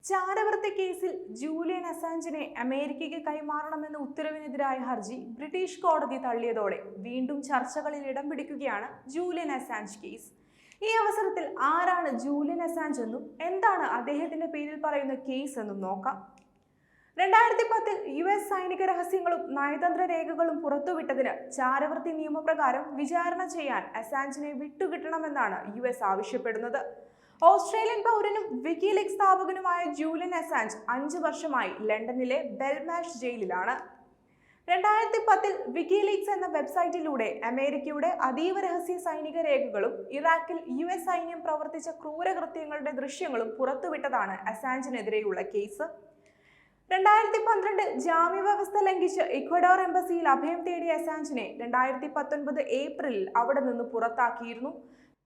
ചാരവൃത്തി കേസിൽ ജൂലിയൻ അസാഞ്ചിനെ അമേരിക്കയ്ക്ക് കൈമാറണമെന്ന ഉത്തരവിനെതിരായ ഹർജി ബ്രിട്ടീഷ് കോടതി തള്ളിയതോടെ വീണ്ടും ചർച്ചകളിൽ ഇടം പിടിക്കുകയാണ് ജൂലിയൻ അസാഞ്ച് കേസ്. ഈ അവസരത്തിൽ ആരാണ് ജൂലിയൻ അസാഞ്ച് എന്നും എന്താണ് അദ്ദേഹത്തിന്റെ പേരിൽ പറയുന്ന കേസ് എന്നും നോക്കാം. 2010 US സൈനിക രഹസ്യങ്ങളും നയതന്ത്ര രേഖകളും പുറത്തുവിട്ടതിന് ചാരവൃത്തി നിയമപ്രകാരം വിചാരണ ചെയ്യാൻ അസാഞ്ചിനെ വിട്ടുകിട്ടണമെന്നാണ് US ആവശ്യപ്പെടുന്നത്. ഓസ്ട്രേലിയൻ പൗരനും വിക്കിലീക്സ് സ്ഥാപകനുമായ ജൂലിയൻ അസാഞ്ച് 5 വർഷമായി ലണ്ടനിലെ ബെൽമാഷ് ജയിലിലാണ്. 2010 വിക്കിലീക്സ് എന്ന വെബ്സൈറ്റിലൂടെ അമേരിക്കയുടെ അതീവ രഹസ്യ സൈനിക രേഖകളും ഇറാഖിൽ US സൈന്യം പ്രവർത്തിച്ച ക്രൂരകൃത്യങ്ങളുടെ ദൃശ്യങ്ങളും പുറത്തുവിട്ടതാണ് അസാഞ്ചിനെതിരെയുള്ള കേസ്. 2012 ജാമ്യവ്യവസ്ഥ ലംഘിച്ച് ഇക്വഡോർ എംബസിയിൽ അഭയം തേടിയ അസാഞ്ചിനെ 2019 ഏപ്രിലിൽ അവിടെ നിന്ന് പുറത്താക്കിയിരുന്നു.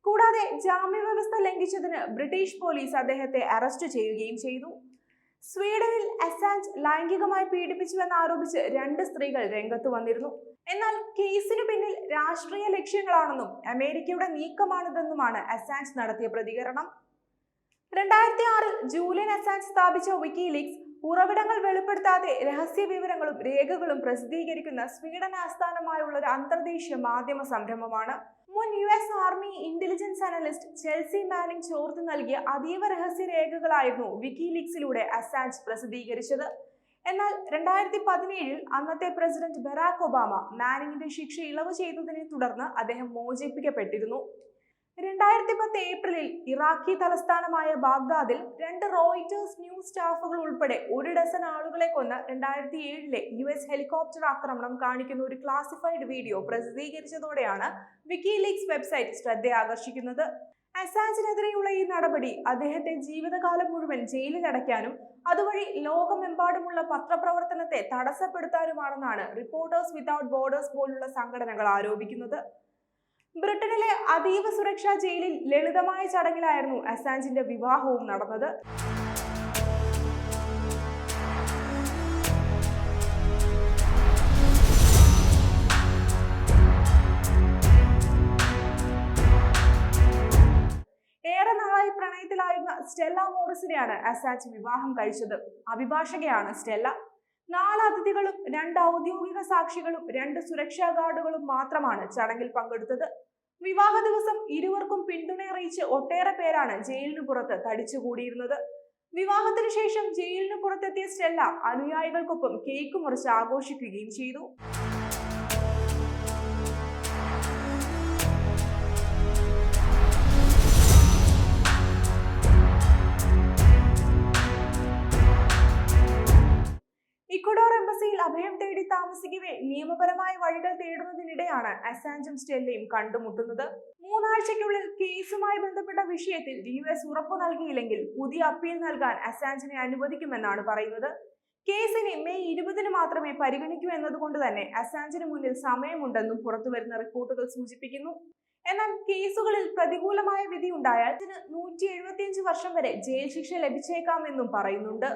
കൂടാതെ ജാമ്യവ്യവസ്ഥ ലംഘിച്ചതിന് ബ്രിട്ടീഷ് പോലീസ് അദ്ദേഹത്തെ അറസ്റ്റ് ചെയ്യുകയും ചെയ്തു. സ്വീഡനിൽ അസാഞ്ച് ലൈംഗികമായി പീഡിപ്പിച്ചുവെന്ന് ആരോപിച്ച് 2 സ്ത്രീകൾ രംഗത്ത് വന്നിരുന്നു. എന്നാൽ കേസിനു പിന്നിൽ രാഷ്ട്രീയ ലക്ഷ്യങ്ങളാണെന്നും അമേരിക്കയുടെ നീക്കമാണിതെന്നുമാണ് അസാഞ്ച് നടത്തിയ പ്രതികരണം. 2006 ജൂലിയൻ അസാഞ്ച് സ്ഥാപിച്ച വിക്കിലീക്സ് ഉറവിടങ്ങൾ വെളിപ്പെടുത്താതെ രഹസ്യ വിവരങ്ങളും രേഖകളും പ്രസിദ്ധീകരിക്കുന്ന സ്വീഡൻ ആസ്ഥാനമായുള്ള ഒരു അന്തർദേശീയ മാധ്യമ സംരംഭമാണ്. മുൻ US army intelligence analyst Chelsea Manning ചോർത്തി നൽകിയ അതീവ രഹസ്യ രേഖകളായിരുന്നു വിക്കിലീക്സിലൂടെ അസാഞ്ച് പ്രസിദ്ധീകരിച്ചത്. എന്നാൽ 2017 അന്നത്തെ പ്രസിഡന്റ് ബറാക് ഒബാമ മാനിങ്ങിന്റെ ശിക്ഷ ഇളവ് ചെയ്തതിനെ തുടർന്ന് അദ്ദേഹം മോചിപ്പിക്കപ്പെട്ടിരുന്നു. 2010 ഏപ്രിലിൽ ഇറാഖി തലസ്ഥാനമായ ബാഗ്ദാദിൽ 2 റോയിറ്റേഴ്സ് ന്യൂസ് സ്റ്റാഫുകൾ ഉൾപ്പെടെ 1 ഡസൻ ആളുകളെ കൊന്ന 2007 US ഹെലികോപ്റ്റർ ആക്രമണം കാണിക്കുന്ന ഒരു ക്ലാസിഫൈഡ് വീഡിയോ പ്രസിദ്ധീകരിച്ചതോടെയാണ് വിക്കിലീക്സ് വെബ്സൈറ്റ് ശ്രദ്ധയാകർഷിക്കുന്നത്. അസാഞ്ചിനെതിരെയുള്ള ഈ നടപടി അദ്ദേഹത്തെ ജീവിതകാലം മുഴുവൻ ജയിലിൽ അടയ്ക്കാനും അതുവഴി ലോകമെമ്പാടുമുള്ള പത്രപ്രവർത്തനത്തെ തടസ്സപ്പെടുത്താനുമാണെന്നാണ് റിപ്പോർട്ടേഴ്സ് വിതൗട്ട് ബോർഡേഴ്സ് പോലുള്ള സംഘടനകൾ ആരോപിക്കുന്നത്. ബ്രിട്ടനിലെ അതീവ സുരക്ഷാ ജയിലിൽ ലളിതമായ ചടങ്ങിലായിരുന്നു അസാഞ്ചിന്റെ വിവാഹവും നടന്നത്. ഏറെ നാളായി പ്രണയത്തിലായിരുന്ന സ്റ്റെല്ല മോറിസിനെയാണ് അസാഞ്ച് വിവാഹം കഴിച്ചത്. അഭിഭാഷകയാണ് സ്റ്റെല്ല. 4 അതിഥികളും 2 ഔദ്യോഗിക സാക്ഷികളും 2 സുരക്ഷാ ഗാർഡുകളും മാത്രമാണ് ചടങ്ങിൽ പങ്കെടുത്തത്. വിവാഹ ദിവസം ഇരുവർക്കും പിന്തുണയറിയിച്ച് ഒട്ടേറെ പേരാണ് ജയിലിനു പുറത്ത് തടിച്ചുകൂടിയിരുന്നത്. വിവാഹത്തിനു ശേഷം ജയിലിനു പുറത്തെത്തിയ സ്റ്റെല്ല അനുയായികൾക്കൊപ്പം കേക്ക് മുറിച്ച് ആഘോഷിക്കുകയും ചെയ്തു. ഇക്വഡോർ എംബസിയിൽ അഭയം തേടി താമസിക്കവേ നിയമപരമായ വഴികൾ തേടുന്നതിനിടെയാണ് അസാഞ്ചും സ്റ്റെല്ലയും കണ്ടുമുട്ടുന്നത്. 3 ആഴ്ചയ്ക്കുള്ളിൽ കേസുമായി ബന്ധപ്പെട്ട വിഷയത്തിൽ US ഉറപ്പു നൽകിയില്ലെങ്കിൽ പുതിയ അപ്പീൽ നൽകാൻ അസാഞ്ചിനെ അനുവദിക്കുമെന്നാണ് പറയുന്നത്. കേസിനെ മെയ് 20 മാത്രമേ പരിഗണിക്കൂ എന്നതുകൊണ്ട് തന്നെ അസാഞ്ചിന് മുന്നിൽ സമയമുണ്ടെന്നും പുറത്തുവരുന്ന റിപ്പോർട്ടുകൾ സൂചിപ്പിക്കുന്നു. എന്നാൽ കേസുകളിൽ പ്രതികൂലമായ വിധി ഉണ്ടായാൽ 175 വർഷം വരെ ജയിൽ ശിക്ഷ ലഭിച്ചേക്കാമെന്നും പറയുന്നുണ്ട്.